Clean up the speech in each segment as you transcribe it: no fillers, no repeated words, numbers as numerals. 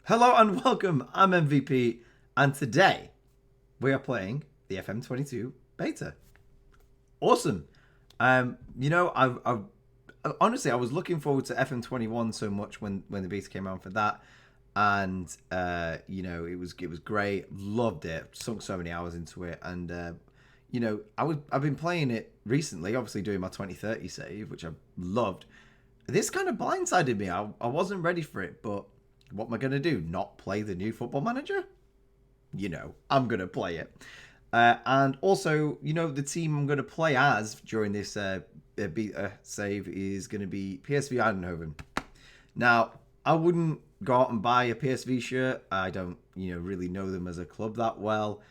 Hello and welcome. I'm MVP, and today we are playing the FM22 Beta. Awesome. Honestly, I was looking forward to FM21 so much when the beta came out for that, and it was great. Loved it. Sunk so many hours into it, and I've been playing it recently. Obviously, doing my 2030 save, which I loved. This kind of blindsided me. I wasn't ready for it, but what am I going to do? Not play the new Football Manager? I'm going to play it. And also, the team I'm going to play as during this beta save is going to be PSV Eindhoven. Now, I wouldn't go out and buy a PSV shirt. I don't, really know them as a club that well.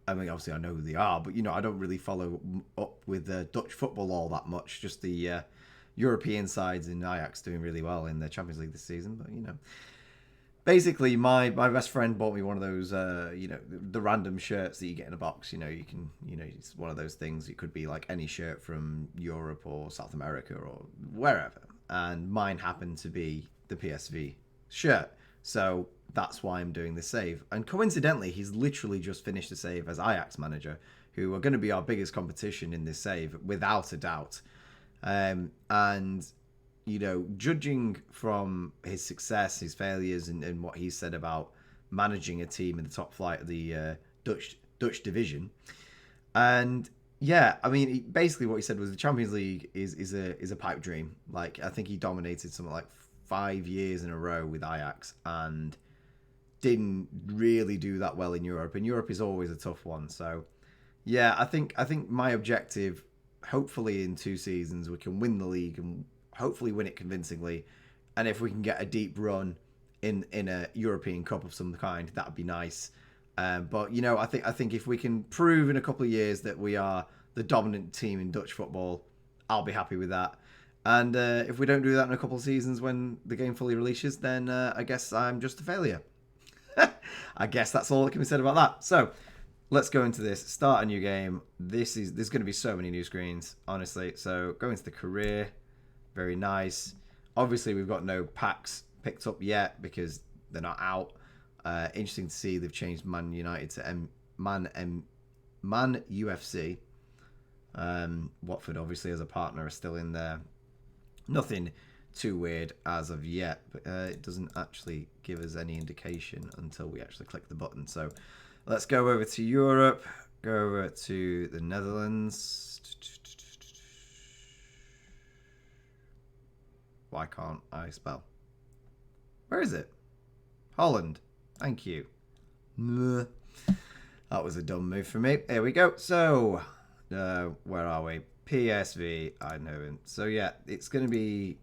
I mean, obviously, I know who they are, but, I don't really follow up with Dutch football all that much. Just the European sides in Ajax doing really well in the Champions League this season. But, basically, my best friend bought me one of those, the random shirts that you get in a box. It's one of those things. It could be like any shirt from Europe or South America or wherever. And mine happened to be the PSV shirt. So that's why I'm doing this save. And coincidentally, he's literally just finished a save as Ajax manager, who are going to be our biggest competition in this save, without a doubt. And judging from his success, his failures, and what he said about managing a team in the top flight of the Dutch division, and yeah, I mean, basically what he said was the Champions League is a pipe dream. Like, I think he dominated something like 5 years in a row with Ajax and didn't really do that well in Europe. And Europe is always a tough one. So yeah, I think my objective, hopefully in 2 seasons, we can win the league and hopefully win it convincingly, and if we can get a deep run in a European Cup of some kind, that'd be nice. But I think if we can prove in a couple of years that we are the dominant team in Dutch football, I'll be happy with that. And if we don't do that in a couple of seasons when the game fully releases, then I guess I'm just a failure. I guess that's all that can be said about that. So let's go into this. Start a new game. There's going to be so many new screens, honestly. So go into the career. Very nice. Obviously, we've got no packs picked up yet because they're not out. Interesting to see they've changed Man United to Man UFC. Watford, obviously, as a partner, are still in there. Nothing too weird as of yet, but it doesn't actually give us any indication until we actually click the button. So let's go over to Europe, go over to the Netherlands. Why can't I spell? Where is it? Holland. Thank you. That was a dumb move for me. Here we go. So, where are we? PSV Eindhoven. So yeah, it's going to be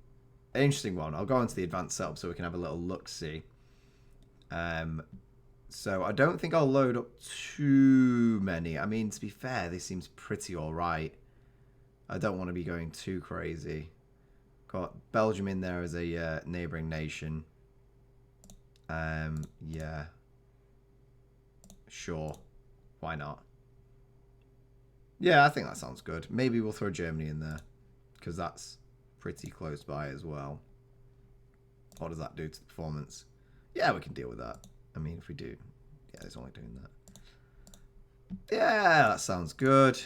an interesting one. I'll go into the advanced setup so we can have a little look-see. So I don't think I'll load up too many. I mean, to be fair, this seems pretty alright. I don't want to be going too crazy. Got Belgium in there as a neighbouring nation. Yeah. Sure. Why not? Yeah, I think that sounds good. Maybe we'll throw Germany in there, because that's pretty close by as well. What does that do to the performance? Yeah, we can deal with that. I mean, if we do. Yeah, it's only doing that. Yeah, that sounds good.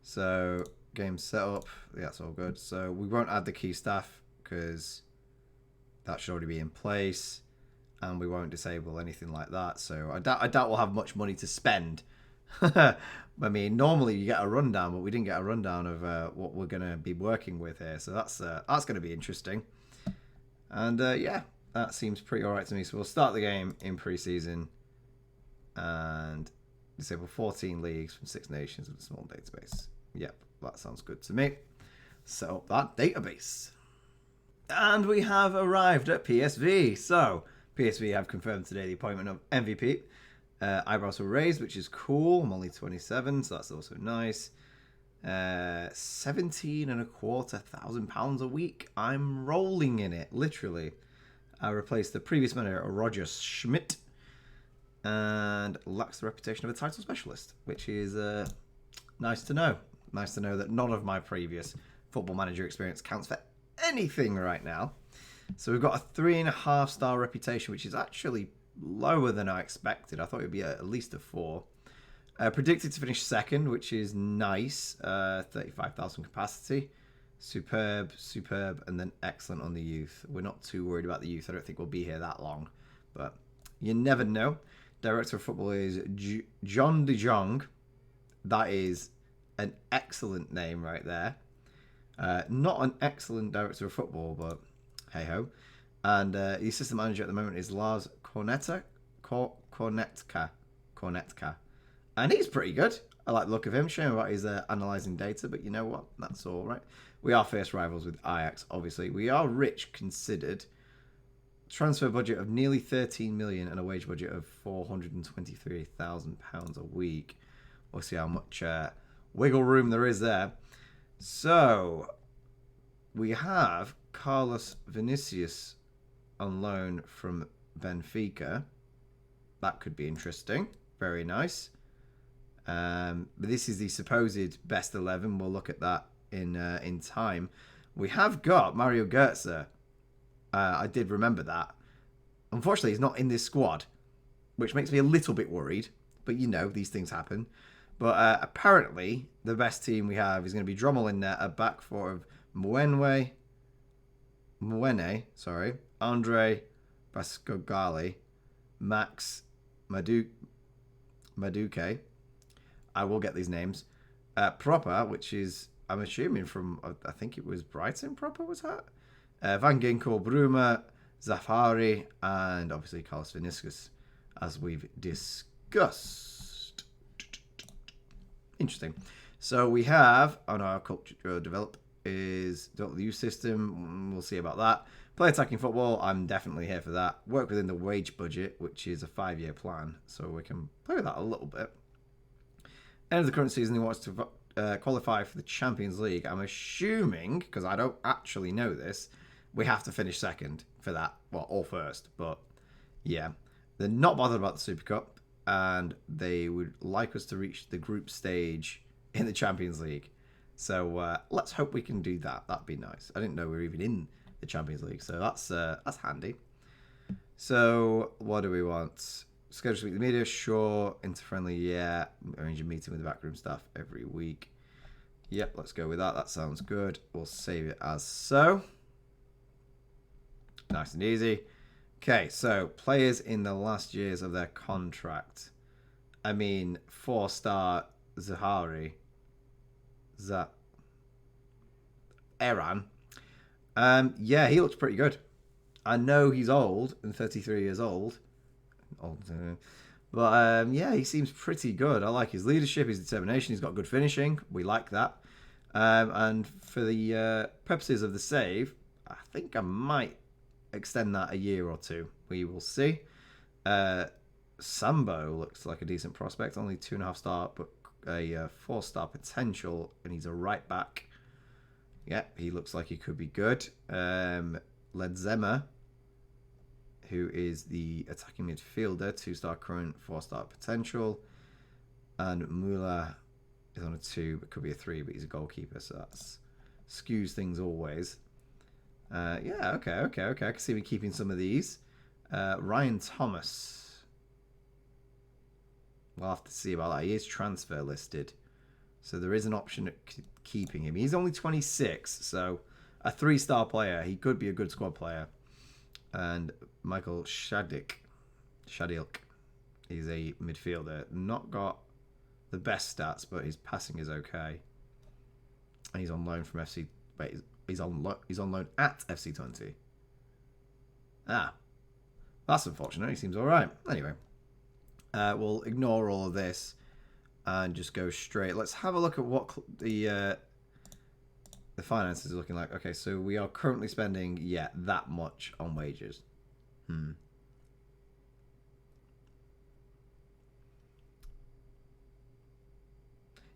So, game setup. Yeah, that's all good. So, we won't add the key staff, because that should already be in place. And we won't disable anything like that. So, I doubt we'll have much money to spend. I mean, normally you get a rundown, but we didn't get a rundown of what we're going to be working with here. So that's going to be interesting. And yeah, that seems pretty alright to me. So we'll start the game in pre-season and disable 14 leagues from 6 nations with a small database. Yep, that sounds good to me. Set up that database. And we have arrived at PSV. So PSV have confirmed today the appointment of MVP. Eyebrows were raised, which is cool. I'm only 27, so that's also nice. 17,250 pounds a week. I'm rolling in it, literally. I replaced the previous manager, Roger Schmidt, and lacks the reputation of a title specialist, which is nice to know. Nice to know that none of my previous football manager experience counts for anything right now. So we've got a 3.5-star reputation, which is actually lower than I expected. I thought it would be at least a 4. Predicted to finish second, which is nice. 35,000 capacity. Superb, and then excellent on the youth. We're not too worried about the youth. I don't think we'll be here that long, but you never know. Director of football is John de Jong. That is an excellent name right there. Not an excellent director of football, but hey ho. And the assistant manager at the moment is Lars Kornetka. And he's pretty good. I like the look of him. Shame about his analysing data, but you know what? That's all right. We are fierce rivals with Ajax, obviously. We are rich considered. Transfer budget of nearly 13 million and a wage budget of £423,000 a week. We'll see how much wiggle room there is there. So, we have Carlos Vinicius on loan from Benfica. That could be interesting. Very nice. But this is the supposed best 11. We'll look at that in time. We have got Mario Götze. I did remember that. Unfortunately, he's not in this squad, which makes me a little bit worried. But you know, these things happen. But apparently, the best team we have is going to be Drommel in there, a back four of Mwene, Andre Bascogali, Max Maduke. I will get these names. Proper, which is, I'm assuming from, I think it was Brighton Proper was that? Van Ginkel, Bruma, Zafari, and obviously Carlos Vinicius, as we've discussed. Interesting. So we have, on our culture develop, is develop the youth system. We'll see about that. Play attacking football. I'm definitely here for that. Work within the wage budget, which is a 5-year plan. So we can play with that a little bit. End of the current season, he wants to qualify for the Champions League. I'm assuming, because I don't actually know this, we have to finish second for that. Well, or first. But yeah, they're not bothered about the Super Cup. And they would like us to reach the group stage in the Champions League. So let's hope we can do that. That'd be nice. I didn't know we were even in the Champions League. So that's handy. So what do we want? Schedule to speak to the media, sure. Inter-friendly, yeah. Arrange a meeting with the backroom staff every week. Yep, let's go with that. That sounds good. We'll save it as so. Nice and easy. Okay, so players in the last years of their contract. I mean, 4-star Zahari. Eran. Yeah, he looks pretty good. I know he's old and 33 years old. But yeah, he seems pretty good. I like his leadership, his determination. He's got good finishing. We like that. And for the purposes of the save, I think I might extend that a year or two. We will see. Sambo looks like a decent prospect. Only 2.5-star, but a 4-star potential. And he's a right back. Yep, he looks like he could be good. Ledzema, who is the attacking midfielder, 2-star current, 4-star potential. And Mula is on a 2, but could be a 3, but he's a goalkeeper, so that skews things always. Yeah, okay. I can see me keeping some of these. Ryan Thomas. We'll have to see about that. He is transfer listed. So there is an option at keeping him. He's only 26, so a 3-star player. He could be a good squad player. And Michael Shadilk. He's a midfielder. Not got the best stats, but his passing is okay. And he's on loan from FC. Wait, he's on loan at FC20. That's unfortunate. He seems all right. Anyway, we'll ignore all of this and just go straight. Let's have a look at what the finances are looking like. Okay, so we are currently spending, that much on wages.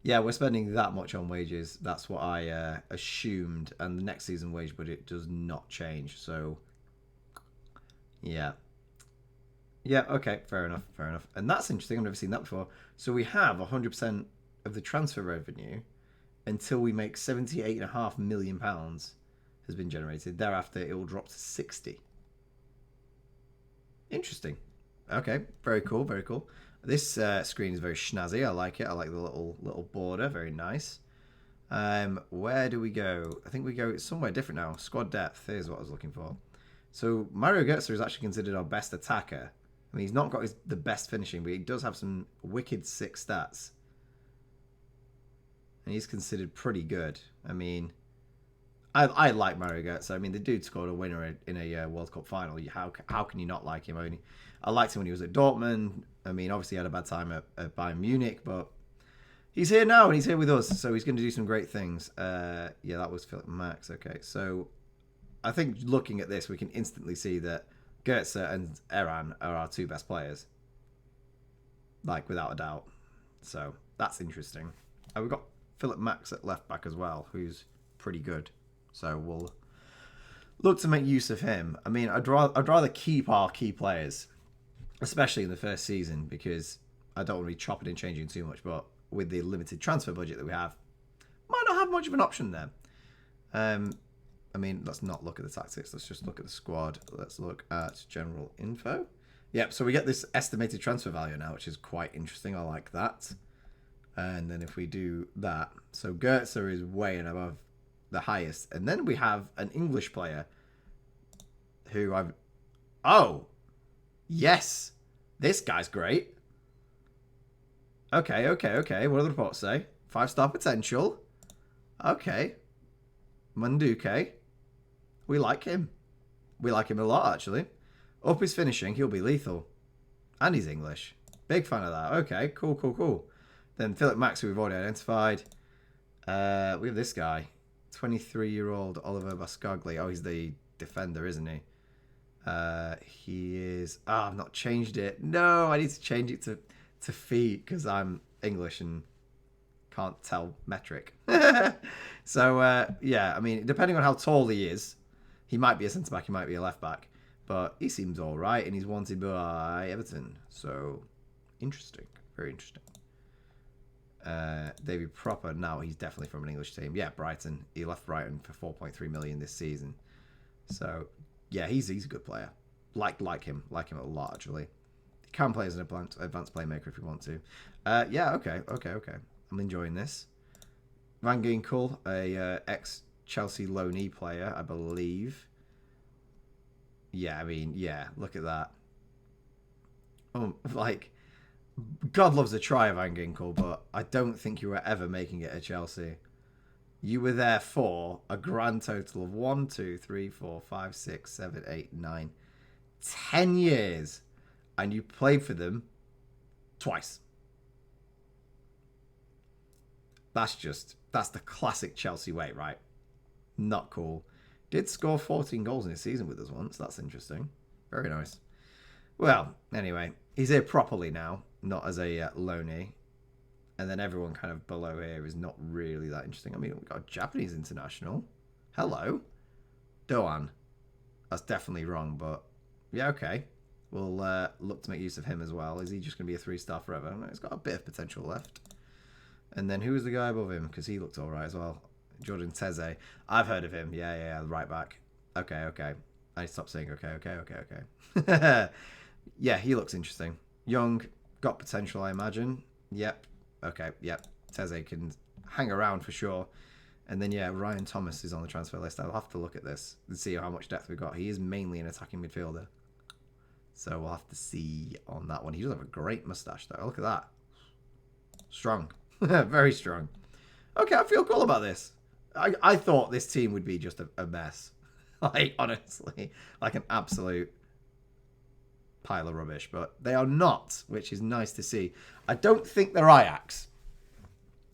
Yeah, we're spending that much on wages. That's what I assumed. And the next season wage budget does not change. So, yeah. Yeah, okay, fair enough. And that's interesting. I've never seen that before. So we have 100% of the transfer revenue until we make £78.5 million. has been generated. Thereafter, it will drop to 60. Interesting. Okay, very cool, very cool. This screen is very snazzy. I like it. I like the little border. Very nice. Where do we go? I think we go somewhere different now. Squad depth. Here's what I was looking for. So Mario Götze is actually considered our best attacker. I mean, he's not got the best finishing, but he does have some wicked sick stats. And he's considered pretty good. I mean, I like Mario Götze. I mean, the dude scored a winner in a World Cup final. How can you not like him? I liked him when he was at Dortmund. I mean, obviously he had a bad time at Bayern Munich, but he's here now and he's here with us, so he's going to do some great things. Yeah, that was Philip Max. Okay, so I think looking at this, we can instantly see that Götze and Eran are our two best players. Like, without a doubt. So, that's interesting. We've got Philip Max at left back as well, who's pretty good. So, we'll look to make use of him. I mean, I'd rather keep our key players, especially in the first season, because I don't want to be chopping and changing too much, but with the limited transfer budget that we have, might not have much of an option there. I mean, let's not look at the tactics. Let's just look at the squad. Let's look at general info. Yep, so we get this estimated transfer value now, which is quite interesting. I like that. And then if we do that, so Götze is way and above the highest. And then we have an English player who I've... Oh! Yes! This guy's great. Okay. What do the reports say? 5-star potential. Okay. Manduke. We like him. We like him a lot, actually. Up his finishing, he'll be lethal. And he's English. Big fan of that. Okay, cool. Then Philip Max, who we've already identified. We have this guy. 23-year-old Oliver Bascagli. Oh, he's the defender, isn't he? He is... I've not changed it. No, I need to change it to feet because I'm English and can't tell metric. So, yeah, I mean, depending on how tall he is, he might be a centre-back, he might be a left-back. But he seems all right, and he's wanted by Everton. So, interesting. Very interesting. David Proper, now he's definitely from an English team. Yeah, Brighton. He left Brighton for 4.3 million this season. So, yeah, he's a good player. Like him. Like him a lot, actually. He can play as an advanced playmaker if you want to. Yeah, okay. I'm enjoying this. Van Ginkel, a ex-Chelsea loanee player, I believe. Yeah, I mean, yeah, look at that. Oh, like, God loves a try, Van Ginkel, but I don't think you were ever making it at Chelsea. You were there for a grand total of 1, 2, 3, 4, 5, 6, 7, 8, 9, 10 years. And you played for them twice. That's the classic Chelsea way, right? Not cool. Did score 14 goals in his season with us once. That's interesting. Very nice. Well, anyway, he's here properly now, not as a loanee. And then everyone kind of below here is not really that interesting. I mean, we've got a Japanese international. Hello. Doan. That's definitely wrong, but yeah, okay. We'll look to make use of him as well. Is he just going to be a 3-star forever? No, he's got a bit of potential left. And then who was the guy above him? Because he looked all right as well. Jordan Teze. I've heard of him. Yeah, right back. Okay. I stopped saying okay. Yeah, he looks interesting. Young, got potential, I imagine. Yep. Okay, yep. Teze can hang around for sure. And then, yeah, Ryan Thomas is on the transfer list. I'll have to look at this and see how much depth we've got. He is mainly an attacking midfielder. So we'll have to see on that one. He does have a great moustache, though. Look at that. Strong. Very strong. Okay, I feel cool about this. I thought this team would be just a mess. Like, honestly. Like an absolute pile of rubbish. But they are not, which is nice to see. I don't think they're Ajax,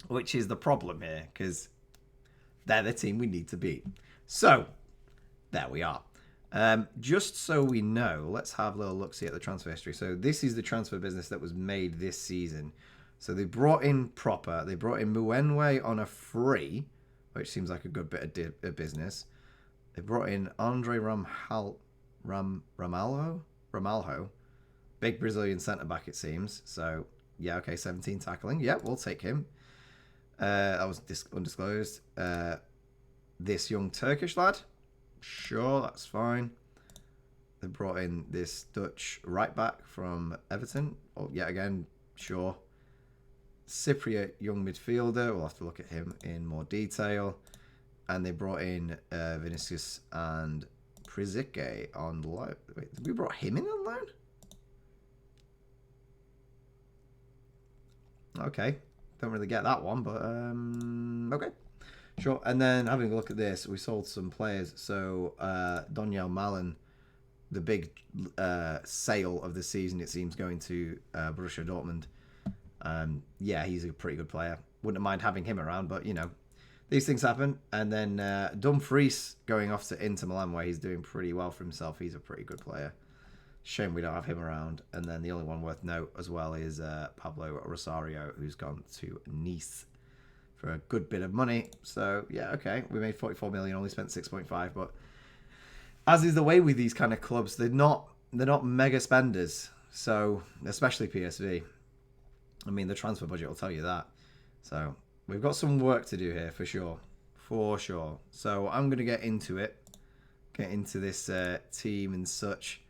which is the problem here, because they're the team we need to beat. So, there we are. Just so we know, let's have a little look-see at the transfer history. So this is the transfer business that was made this season. So they brought in Proper. They brought in Muenwe on a free, which seems like a good bit of business. They brought in Andre Ramalho. Big Brazilian centre-back, it seems. So, yeah, okay, 17 tackling. Yeah, we'll take him. That was undisclosed. This young Turkish lad. Sure, that's fine. They brought in this Dutch right back from Everton. Oh, yet again, sure. Cypriot, young midfielder. We'll have to look at him in more detail. And they brought in Vinicius and Prizique on loan. Wait, we brought him in on loan? Okay. Don't really get that one, but okay. Sure. And then having a look at this, we sold some players. So Donyell Malen, the big sale of the season, it seems, going to Borussia Dortmund. Yeah, he's a pretty good player. Wouldn't mind having him around, but, you know, these things happen. And then Dumfries going off to Inter Milan, where he's doing pretty well for himself. He's a pretty good player. Shame we don't have him around. And then the only one worth note as well is Pablo Rosario, who's gone to Nice for a good bit of money. So, yeah, okay. We made 44 million, only spent 6.5. But as is the way with these kind of clubs, they're not mega spenders. So, especially PSV. I mean, the transfer budget will tell you that. So, we've got some work to do here for sure. For sure. So, I'm going to get into it. Get into this team and such.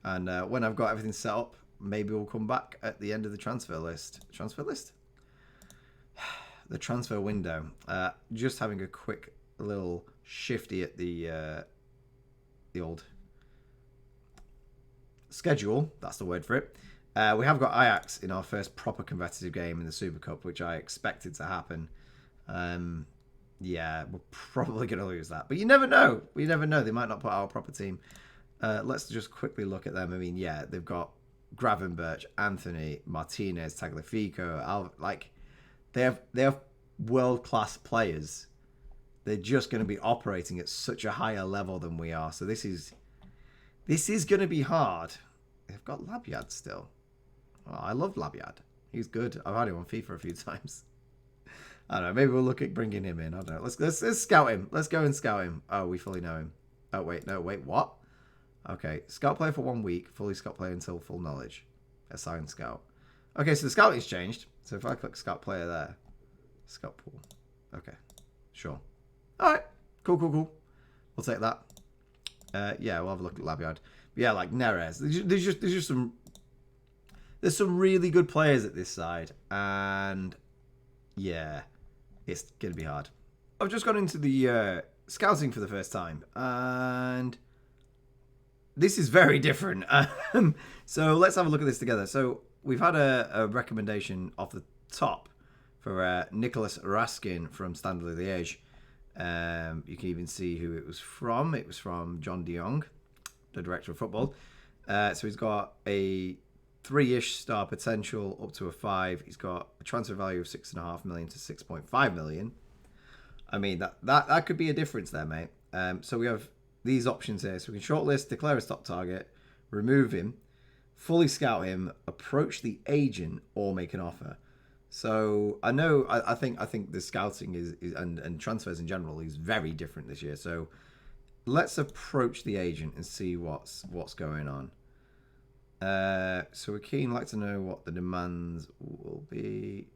And when I've got everything set up, maybe we'll come back at the end of the transfer list. Transfer list? The transfer window. Just having a quick little shifty at the old schedule. That's the word for it. We have got Ajax in our first proper competitive game in the Super Cup, which I expected to happen. Yeah, we're probably going to lose that. But you never know. We never know. They might not put out a proper team. Let's just quickly look at them. I mean, yeah, they've got Gravenberch, Anthony, Martinez, Tagliafico. They have world-class players. They're just going to be operating at such a higher level than we are. So this is going to be hard. They've got Labyad still. Oh, I love Labyad. He's good. I've had him on FIFA a few times. I don't know. Maybe we'll look at bringing him in. I don't know. Let's scout him. Let's go and scout him. Oh, we fully know him. Oh, wait. No, wait. What? Okay. Scout player for 1 week. Fully scout player until full knowledge. Assign scout. Okay, so the scouting's changed. So if I click scout player there. Scout pool. Okay. Sure. All right. Cool. We'll take that. Yeah, we'll have a look at Labyad. But yeah, like Neres. There's just some... There's some really good players at this side. And... yeah, it's going to be hard. I've just gone into the scouting for the first time. And... this is very different. So let's have a look at this together. So we've had a recommendation off the top for Nicholas Raskin from Standard Liège. You can even see who it was from. It was from John de Jong, the director of football. So he's got a 3-ish star potential up to a 5. He's got a transfer value of 6.5 million to 6.5 million. I mean, that could be a difference there, mate. So we have these options here. So we can shortlist, declare a top target, remove him, fully scout him, approach the agent, or make an offer. So I know I think the scouting is and transfers in general is very different this year. So let's approach the agent and see what's going on. So we're keen, like to know what the demands will be.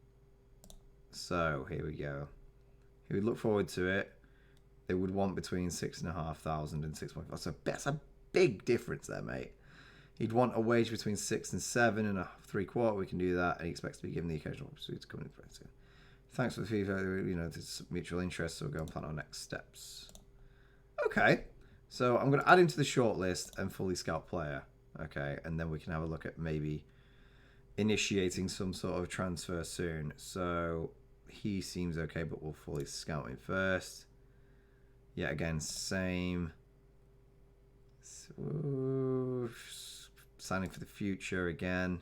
So here we go. He would look forward to it. They would want between 6,500 and 6.5. So that's a big difference there, mate. He'd want a wage between 6 and 7 and a 3/4. We can do that, and he expects to be given the occasional opportunity to come in. Thanks for the FIFA. There's mutual interest, so we'll go and plan our next steps. Okay, so I'm going to add him to the shortlist and fully scout player. Okay, and then we can have a look at maybe initiating some sort of transfer soon. So he seems okay, but we'll fully scout him first. Yeah, again, same. So, signing for the future again.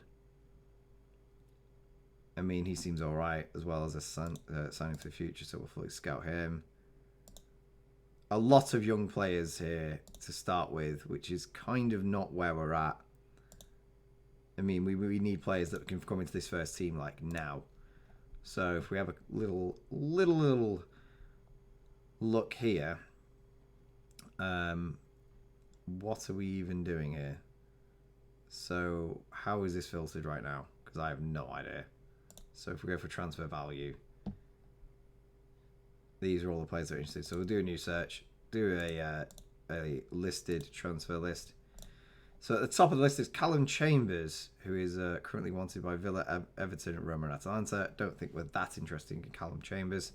I mean, he seems all right as well as a signing for the future, so we'll fully scout him. A lot of young players here to start with, which is kind of not where we're at. I mean, we need players that can come into this first team like now. So if we have a little look here, what are we even doing here? So how is this filtered right now? Because I have no idea. So if we go for transfer value, these are all the players that are interested. So we'll do a new search, do a a listed transfer list. So at the top of the list is Callum Chambers, who is currently wanted by Villa, Everton, Roma and Atalanta. Don't think we're that interested in Callum Chambers.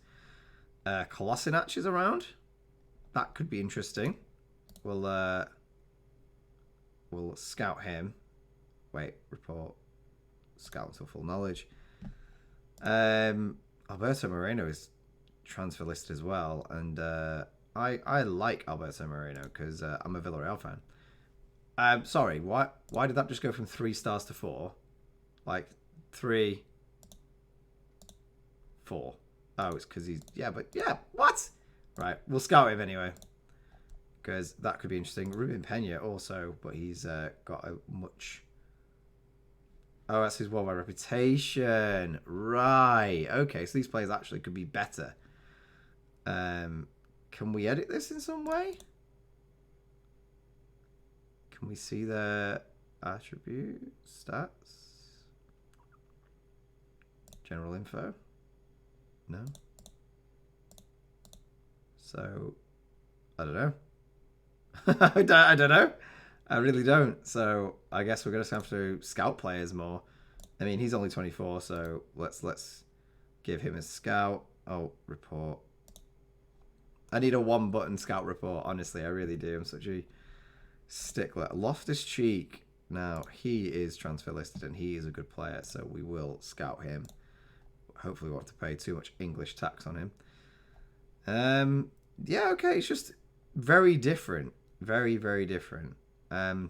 Kolasinac is around. That could be interesting. We'll scout him. Wait, report. Scout until full knowledge. Alberto Moreno is transfer listed as well. And I like Alberto Moreno because I'm a Villarreal fan. Sorry, why did that just go from 3 stars to 4? Like 3, 4. Oh, it's because he's what? Right, we'll scout him anyway because that could be interesting. Ruben Pena also, but he's got a much. Oh, that's his worldwide reputation. Right. Okay, so these players actually could be better. Can we edit this in some way? Can we see their attribute stats? General info? No. So, I don't know. I don't know. I really don't. So, I guess we're going to have to scout players more. I mean, he's only 24, so let's give him a scout. Oh, report. I need a 1-button scout report, honestly. I really do. I'm such a stickler. Loftus-Cheek. Now, he is transfer listed and he is a good player, so we will scout him. Hopefully we won't have to pay too much English tax on him. Yeah, okay. It's just very different. Very, very different. Let's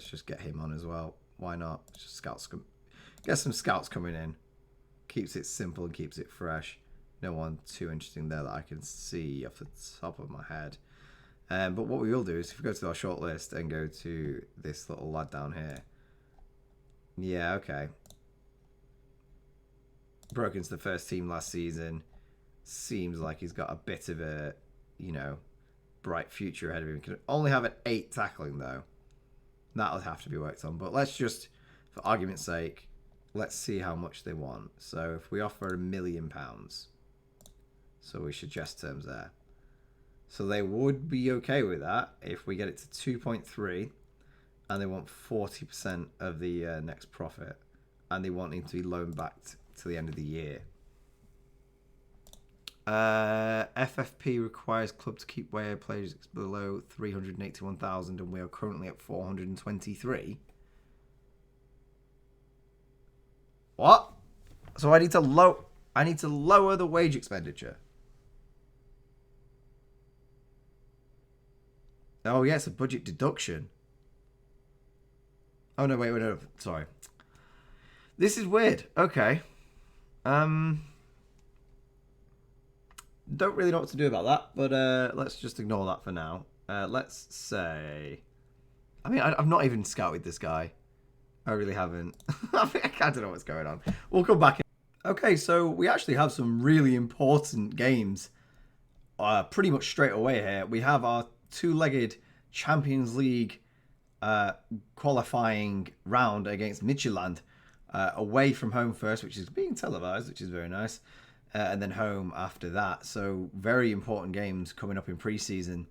just get him on as well. Why not? Just get some scouts coming in. Keeps it simple and keeps it fresh. No one too interesting there that I can see off the top of my head. But what we will do is if we go to our short list and go to this little lad down here. Yeah, okay. Broke into the first team last season. Seems like he's got a bit of a, bright future ahead of him. Can only have an 8 tackling though. That'll have to be worked on. But let's just, for argument's sake, let's see how much they want. So if we offer £1 million, so we should just terms there. So they would be okay with that if we get it to 2.3 and they want 40% of the next profit and they want him to be loaned back to the end of the year. FFP requires club to keep away players below 381,000 and we are currently at 423. What? So I need to lower the wage expenditure. Oh yeah, it's a budget deduction. Oh no, wait, no, sorry. This is weird. Okay. Don't really know what to do about that, but let's just ignore that for now. Let's say, I mean, I've not even scouted this guy. I really haven't. I don't know what's going on. We'll come back. Okay, so we actually have some really important games pretty much straight away here. We have our 2-legged Champions League qualifying round against Midtjylland away from home first, which is being televised, which is very nice. And then home after that. So very important games coming up in pre-season.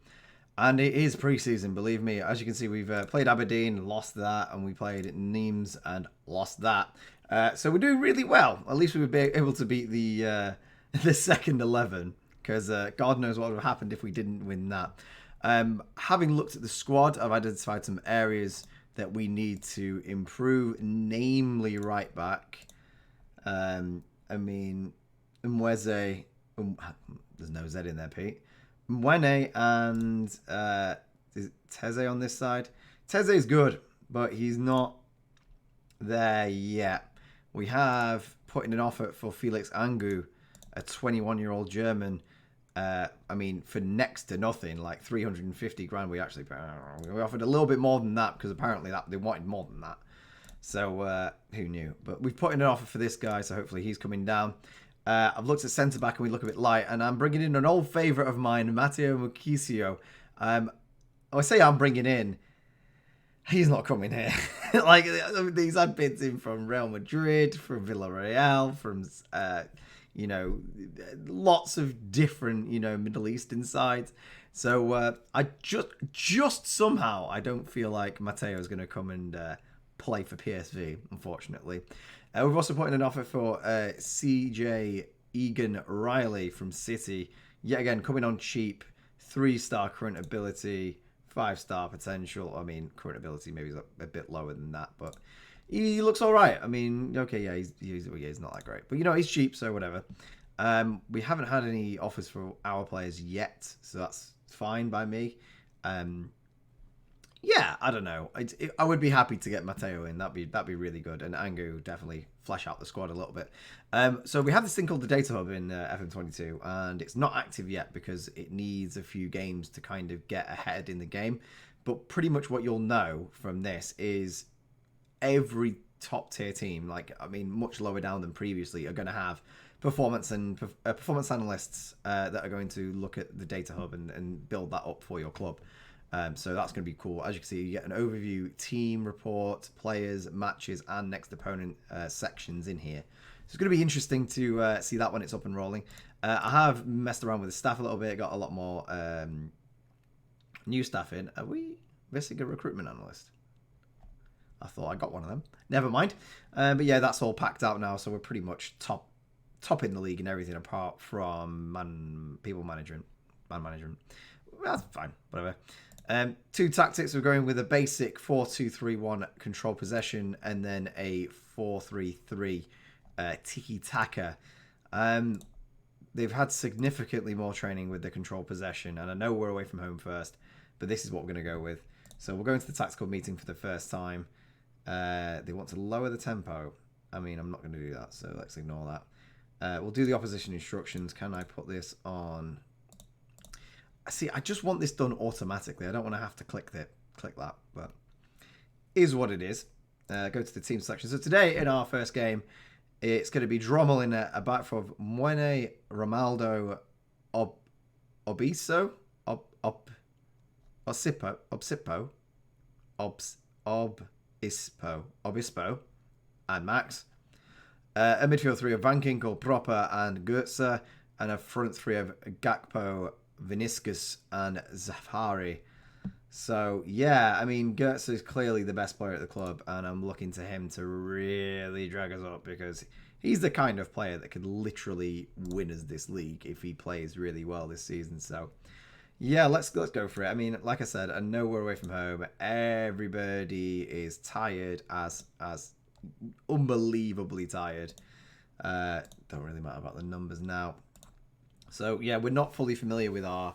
And it is pre-season, believe me. As you can see, we've played Aberdeen, lost that, and we played Nîmes and lost that. So we're doing really well. At least we would be able to beat the second 11, because God knows what would have happened if we didn't win that. Having looked at the squad, I've identified some areas that we need to improve, namely right back. I mean, Mweze, there's no Z in there, Pete. Mwene and is Teze on this side. Teze is good, but he's not there yet. We have put in an offer for Felix Angu, a 21-year-old German. I mean, for next to nothing, like 350 grand. We offered a little bit more than that because apparently they wanted more than that. So who knew? But we've put in an offer for this guy, so hopefully he's coming down. I've looked at centre back and we look a bit light, and I'm bringing in an old favourite of mine, Matteo Mukisio. I say I'm bringing in. He's not coming here. Like these had bids in from Real Madrid, from Villarreal, from lots of different Middle Eastern sides. So I just somehow I don't feel like Matteo is going to come and play for PSV, unfortunately. We've also put in an offer for CJ Egan Riley from City. Yet again, coming on cheap, 3-star current ability, 5-star potential. I mean, current ability maybe is a bit lower than that, but he looks all right. I mean, okay, yeah, he's not that great, but he's cheap, so whatever. We haven't had any offers for our players yet, so that's fine by me. Yeah, I don't know. I would be happy to get Matteo in. That'd be really good, and Angu definitely flesh out the squad a little bit. So we have this thing called the Data Hub in FM22, and it's not active yet because it needs a few games to kind of get ahead in the game. But pretty much what you'll know from this is every top tier team, much lower down than previously, are going to have performance analysts that are going to look at the Data Hub and build that up for your club. So that's going to be cool. As you can see, you get an overview, team report, players, matches, and next opponent sections in here. So it's going to be interesting to see that when it's up and rolling. I have messed around with the staff a little bit, got a lot more new staff in. Are we missing a recruitment analyst? I thought I got one of them. Never mind. But yeah, that's all packed out now, so we're pretty much top in the league and everything apart from man management. That's fine, whatever. 2 tactics. We're going with a basic 4-2-3-1 control possession and then a 4-3-3 tiki-taka. They've had significantly more training with the control possession, and I know we're away from home first, but this is what we're going to go with. So we'll go into the tactical meeting for the first time. They want to lower the tempo. I mean, I'm not going to do that, so let's ignore that. We'll do the opposition instructions. Can I put this on? See, I just want this done automatically. I don't want to have to click that, but is what it is. Go to the team selection. So today in our first game, it's going to be Drommel in a back for Mwene, Romaldo, Obispo, and Max. A midfield 3 of Van Ginkel, Proper, and Goetze, and a front 3 of Gakpo, Vinicius, and Zafari. So yeah, I mean, Goetze is clearly the best player at the club, and I'm looking to him to really drag us up because he's the kind of player that could literally win us this league if he plays really well this season. So yeah, let's go for it. I mean, like I said, I know we're away from home. Everybody is tired, as unbelievably tired. Don't really matter about the numbers now. So yeah, we're not fully familiar with our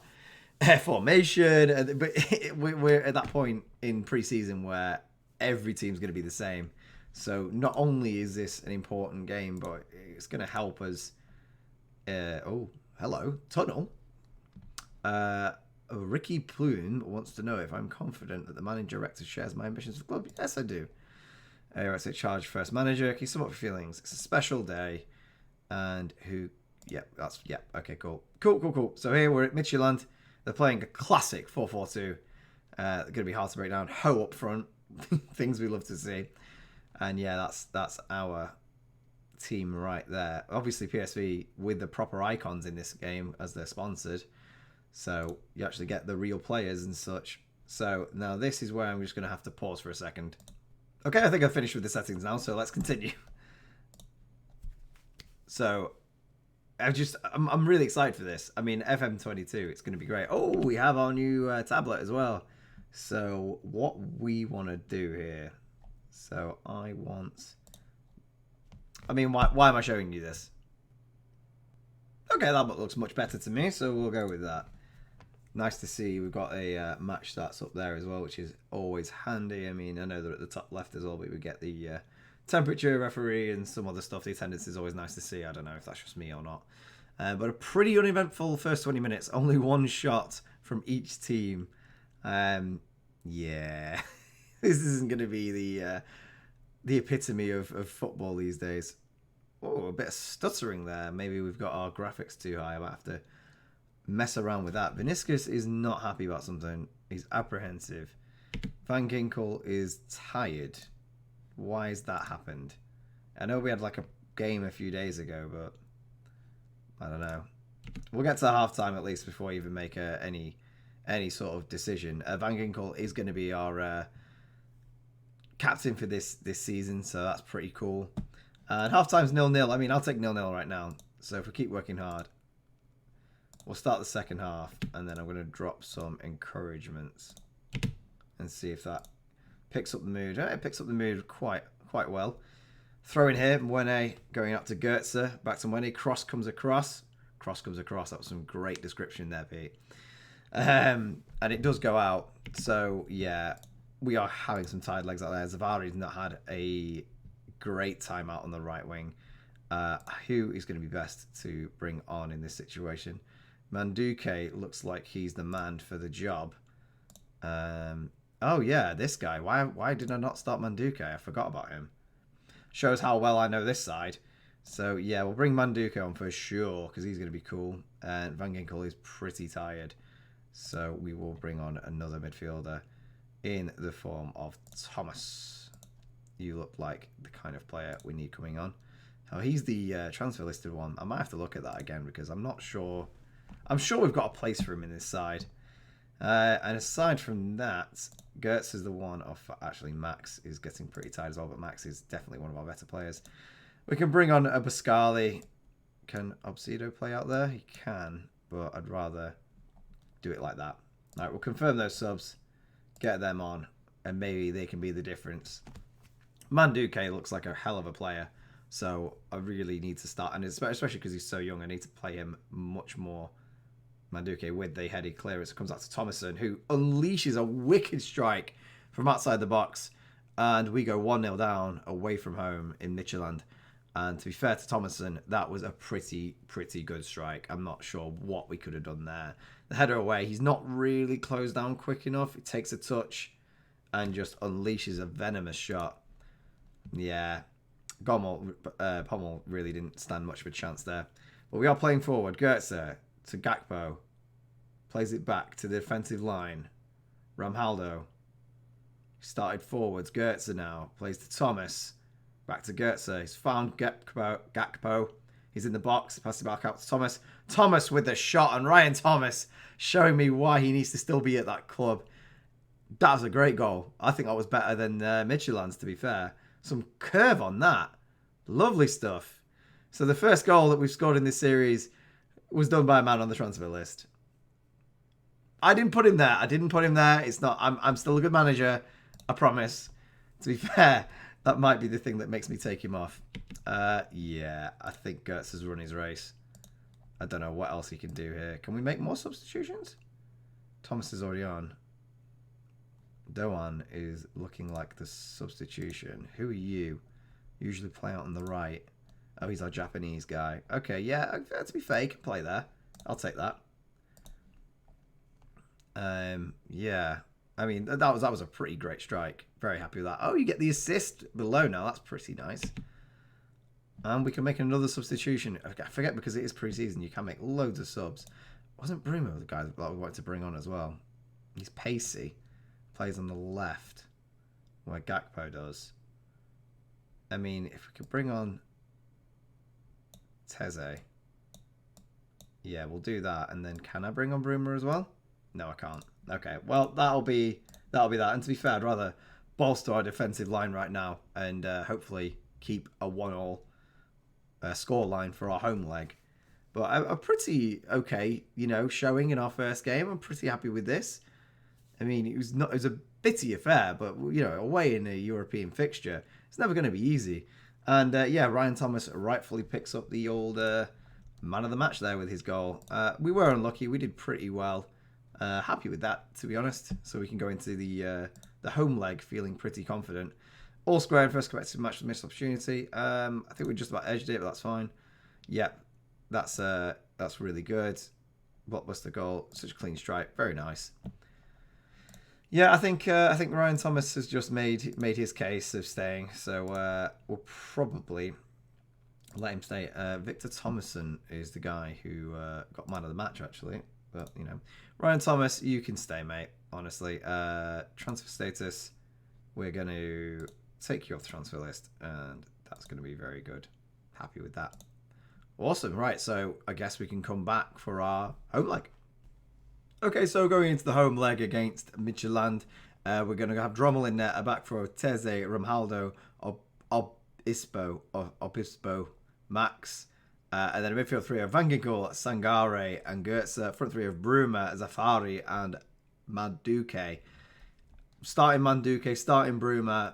formation, but we're at that point in pre-season where every team's going to be the same. So not only is this an important game, but it's going to help us. Oh, hello, Tunnel. Ricky Plume wants to know if I'm confident that the managing director shares my ambitions for the club. Yes, I do. Right, so charge first manager. Can you sum up your feelings? It's a special day, and who? Okay, cool. So here we're at Midtjylland. They're playing a classic 4-4-2. They're going to be hard to break down. Ho up front. Things we love to see. And yeah, that's our team right there. Obviously, PSV with the proper icons in this game as they're sponsored. So you actually get the real players and such. So now this is where I'm just going to have to pause for a second. Okay, I think I've finished with the settings now, so let's continue. So I'm really excited for this. I mean, FM22, it's going to be great. Oh, we have our new tablet as well. So what we want to do here. So why am I showing you this? Okay, that looks much better to me, so we'll go with that. Nice to see we've got a match stats up there as well, which is always handy. I mean, I know they're at the top left as well, but we get the temperature, referee, and some other stuff. The attendance is always nice to see. I don't know if that's just me or not. But a pretty uneventful first 20 minutes. Only one shot from each team. Yeah, this isn't going to be the epitome of football these days. Oh, a bit of stuttering there. Maybe we've got our graphics too high. I might have to mess around with that. Vinicius is not happy about something. He's apprehensive. Van Ginkel is tired. Why has that happened? I know we had like a game a few days ago, but I don't know. We'll get to half time at least before I even make any any sort of decision. Van Ginkel is going to be our captain for this season, so that's pretty cool. And half time's 0-0. I mean, I'll take 0-0 right now. So if we keep working hard, we'll start the second half, and then I'm going to drop some encouragements and see if that picks up the mood. It picks up the mood quite well. Throw in here, Mwene going up to Goetze, back to Mwene. Cross comes across. That was some great description there, Pete. And it does go out. So, yeah, we are having some tired legs out there. Zavari's not had a great time out on the right wing. Who is going to be best to bring on in this situation? Manduke looks like he's the man for the job. Oh, yeah, this guy. Why did I not start Manduke? I forgot about him. Shows how well I know this side. So, yeah, we'll bring Manduke on for sure because he's going to be cool. And Van Ginkel is pretty tired. So, we will bring on another midfielder in the form of Thomas. You look like the kind of player we need coming on. Oh, he's the transfer listed one. I might have to look at that again because I'm not sure. I'm sure we've got a place for him in this side. And aside from that, Gertz is the one of... Actually, Max is getting pretty tired as well, but Max is definitely one of our better players. We can bring on a Bascali. Can Obsido play out there? He can, but I'd rather do it like that. All right, we'll confirm those subs, get them on, and maybe they can be the difference. Manduke looks like a hell of a player, so I really need to start, and especially because he's so young, I need to play him much more. Manduke with the heady clearance. It comes out to Thomason, who unleashes a wicked strike from outside the box, and we go 1-0 down away from home in Midtjylland. And to be fair to Thomason, that was a pretty good strike. I'm not sure what we could have done there. The header away, he's not really closed down quick enough. It takes a touch and just unleashes a venomous shot. Yeah, Pommel really didn't stand much of a chance there. But we are playing forward. Goetze to Gakpo. Plays it back to the defensive line. Ramhaldo. Started forwards. Goetze now. Plays to Thomas. Back to Goetze. He's found Gakpo. He's in the box. Passes it back out to Thomas. Thomas with the shot. And Ryan Thomas showing me why he needs to still be at that club. That was a great goal. I think that was better than Midtjylland's, to be fair. Some curve on that. Lovely stuff. So the first goal that we've scored in this series was done by a man on the transfer list. I didn't put him there. It's not. I'm still a good manager. I promise. To be fair, that might be the thing that makes me take him off. Yeah, I think Gertz has run his race. I don't know what else he can do here. Can we make more substitutions? Thomas is already on. Doan is looking like the substitution. Who are you? Usually play out on the right. Oh, he's our Japanese guy. Okay, yeah, to be fair, he can play there. I'll take that. Yeah. I mean, that was a pretty great strike. Very happy with that. Oh, you get the assist below now. That's pretty nice. And we can make another substitution. I forget because it is pre-season. You can make loads of subs. Wasn't Bruno the guy that we wanted to bring on as well? He's pacey. Plays on the left where Gakpo does. I mean, if we could bring on Teze. Yeah, we'll do that. And then can I bring on Bruma as well? No, I can't. Okay, well, that'll be that. And to be fair, I'd rather bolster our defensive line right now and hopefully keep a 1-1 score line for our home leg. But a pretty okay, showing in our first game. I'm pretty happy with this. I mean, it was a bitty affair, but away in a European fixture, it's never going to be easy. And yeah, Ryan Thomas rightfully picks up the old man of the match there with his goal. We were unlucky. We did pretty well. Happy with that, to be honest. So we can go into the home leg feeling pretty confident. All square in first competitive match with missed opportunity. I think we just about edged it, but that's fine. Yeah, that's really good. Blockbuster goal, such a clean strike, very nice. Yeah, I think Ryan Thomas has just made his case of staying, so we'll probably let him stay. Victor Thomason is the guy who got man of the match, actually. But Ryan Thomas, you can stay, mate. Honestly, transfer status, we're going to take you off the transfer list, and that's going to be very good. Happy with that. Awesome. Right, so I guess we can come back for our home leg. Okay, so going into the home leg against Midtjylland, we're going to have Drommel in net, a back row, Teze, Ramhaldo, Obispo, Max, and then a midfield three of Van Ginkel, Sangare, and Goetze. Front three of Bruma, Zafari, and Manduke. Starting Manduke, starting Bruma,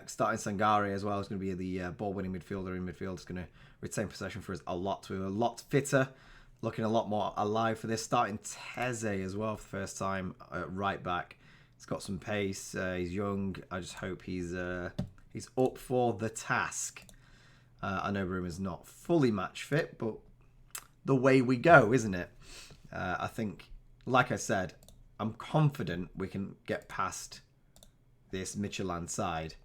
starting Sangare as well is going to be the ball-winning midfielder in midfield. It's going to retain possession for us a lot. We're a lot fitter, looking a lot more alive for this. Starting Teze as well for the first time at right back. He's got some pace. He's young. I just hope he's up for the task. I know Bruma's not fully match fit, but the way we go, isn't it? I think, like I said, I'm confident we can get past this Midtjylland side.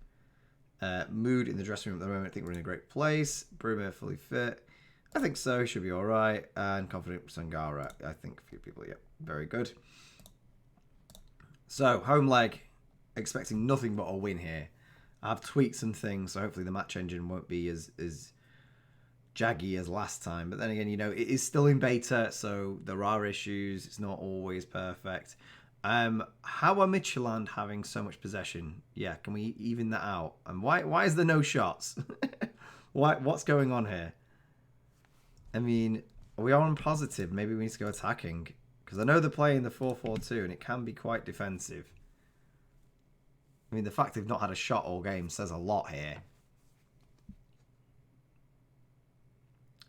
Mood in the dressing room at the moment. I think we're in a great place. Bruma fully fit. I think so. He should be all right. And confident Sangara. I think a few people, yeah, very good. So, home leg. Expecting nothing but a win here. I've tweaked some things, so hopefully the match engine won't be as jaggy as last time. But then again, you know, it is still in beta, so there are issues. It's not always perfect. How are Midtjylland having so much possession? Yeah, can we even that out? And why is there no shots? What's going on here? I mean, we are on positive. Maybe we need to go attacking. Because I know they're playing the 4-4-2 and it can be quite defensive. I mean, the fact they've not had a shot all game says a lot here.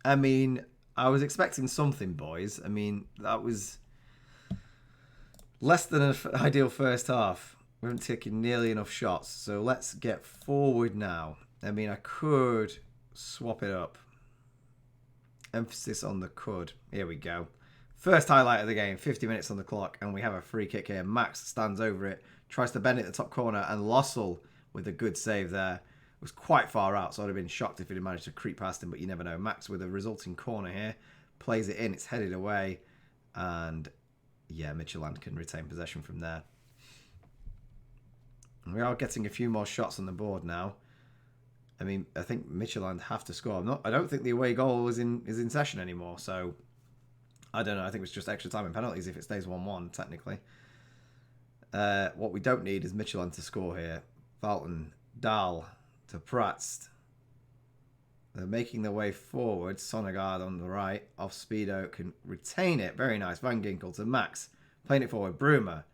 I mean, I was expecting something, boys. I mean, that was less than an ideal first half. We haven't taken nearly enough shots. So let's get forward now. I mean, I could swap it up. Emphasis on the could. Here we go. First highlight of the game. 50 minutes on the clock. And we have a free kick here. Max stands over it. Tries to bend it at the top corner. And Lossell with a good save there. It was quite far out. So I'd have been shocked if he'd managed to creep past him. But you never know. Max with a resulting corner here. Plays it in. It's headed away. And yeah, Midtjylland can retain possession from there. We are getting a few more shots on the board now. I mean, I think Midtjylland have to score. I don't think the away goal is in session anymore. So I don't know. I think it's just extra time and penalties if it stays 1-1 technically. What we don't need is Midtjylland to score here. Valton, Dahl to Pratst. They're making their way forward. Sonnegaard on the right. Off Speedo can retain it. Very nice. Van Ginkel to Max. Playing it forward. Bruma.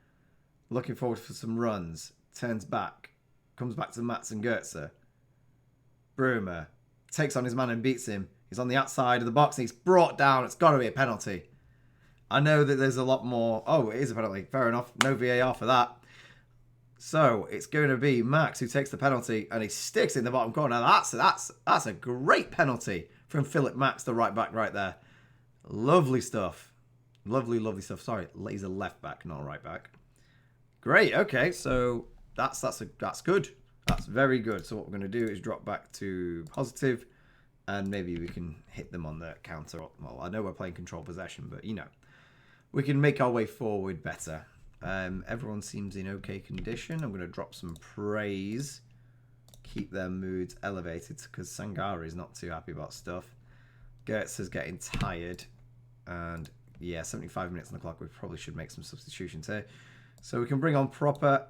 Looking forward for some runs. Turns back. Comes back to Mats and Goetze. Bruma. Takes on his man and beats him. He's on the outside of the box and he's brought down. It's got to be a penalty. I know that there's a lot more. Oh, it is a penalty. Fair enough. No VAR for that. So it's going to be Max who takes the penalty and he sticks in the bottom corner. That's a great penalty from Philip Max, the right back right there. Lovely stuff. Lovely stuff. Sorry, he's a left back, not a right back. Great. Okay, so that's good. That's very good. So what we're going to do is drop back to positive and maybe we can hit them on the counter. Well, I know we're playing control possession, but you know, we can make our way forward better. Everyone seems in okay condition. I'm going to drop some praise. Keep their moods elevated because Sangari is not too happy about stuff. Goetz is getting tired. And yeah, 75 minutes on the clock. We probably should make some substitutions here. So we can bring on Proper,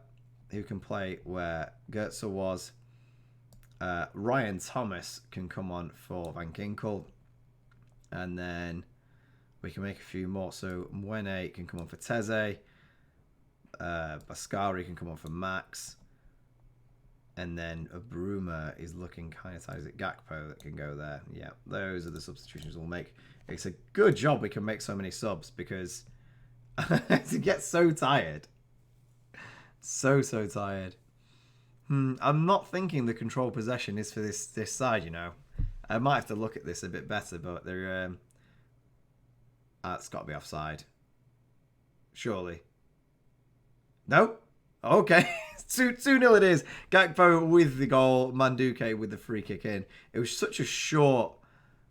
who can play where Goetz was. Ryan Thomas can come on for Van Ginkel. And then we can make a few more. So Mwene can come on for Teze. Baskari can come on for Max. And then Bruma is looking kind of tight. Is it Gakpo that can go there? Yeah, those are the substitutions we'll make. It's a good job we can make so many subs because to get so tired. So tired. I'm not thinking the control possession is for this side, you know. I might have to look at this a bit better, but they're it's got to be offside. Surely. No? Okay. 2-0 it is. Gakpo with the goal. Manduke with the free kick in. It was such a short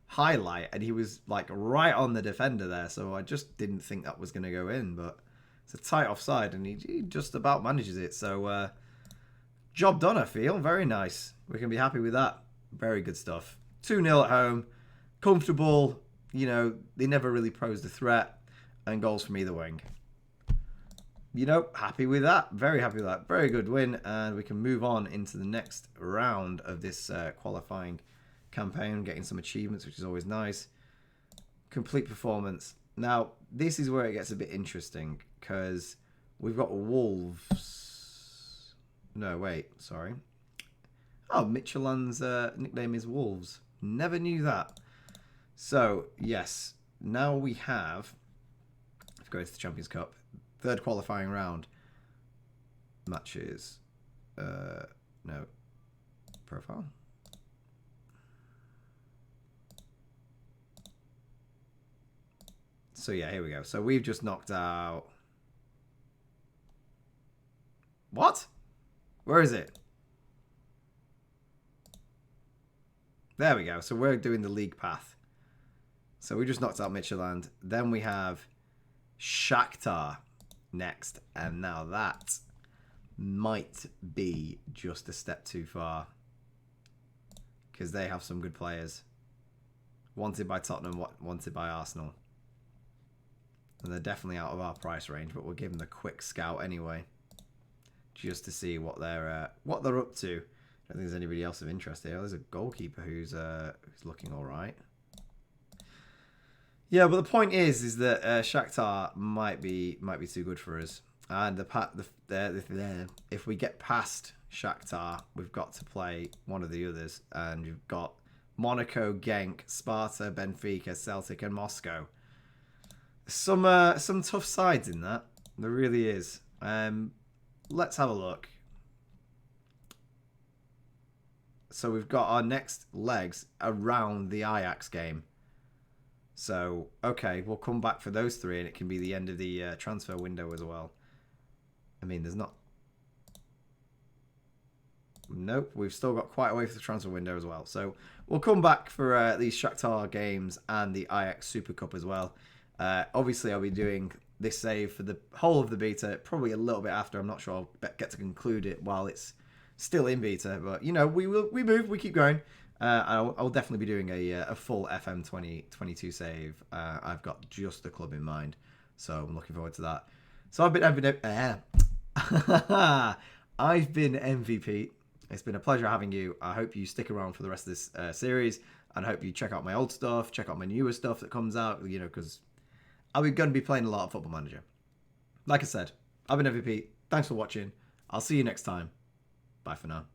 highlight and he was like right on the defender there. So I just didn't think that was going to go in. But it's a tight offside and he just about manages it. So job done, I feel. Very nice. We can be happy with that. Very good stuff. 2-0 at home. Comfortable. You know, they never really posed a threat. And goals from either wing. you know, happy with that. Very happy with that. Very good win. And we can move on into the next round of this qualifying campaign, getting some achievements, which is always nice. Complete performance. Now, this is where it gets a bit interesting because we've got Wolves. No, wait, sorry. Oh, Michelin's nickname is Wolves. Never knew that. So, yes, now we have, let's go to the Champions Cup, third qualifying round. Matches, no, profile. So, yeah, here we go. So, we've just knocked out... What? Where is it? There we go. So, we're doing the league path. So, we just knocked out Midtjylland. Then we have Shakhtar next. And now that might be just a step too far. Because they have some good players. Wanted by Tottenham, wanted by Arsenal. And they're definitely out of our price range, but we'll give them a quick scout anyway, just to see what they're up to. I don't think there's anybody else of interest here. There's a goalkeeper who's looking all right. Yeah, but the point is that Shakhtar might be too good for us, and if we get past Shakhtar, we've got to play one of the others, and you've got Monaco, Genk, Sparta, Benfica, Celtic, and Moscow. Some tough sides in that. There really is. Let's have a look. So we've got our next legs around the Ajax game. So, okay, we'll come back for those three, and it can be the end of the transfer window as well. I mean, there's not... Nope, we've still got quite a way for the transfer window as well. So we'll come back for these Shakhtar games and the Ajax Super Cup as well. Obviously, I'll be doing this save for the whole of the beta, probably a little bit after. I'm not sure I'll get to conclude it while it's still in beta, but you know, we move, we keep going. I'll definitely be doing a full FM22 save. I've got just the club in mind, so I'm looking forward to that. So I've been MVP. It's been a pleasure having you. I hope you stick around for the rest of this series, and I hope you check out my old stuff, check out my newer stuff that comes out. You know, because I'm going to be playing a lot of Football Manager. Like I said, I've been MVP. Thanks for watching. I'll see you next time. Bye for now.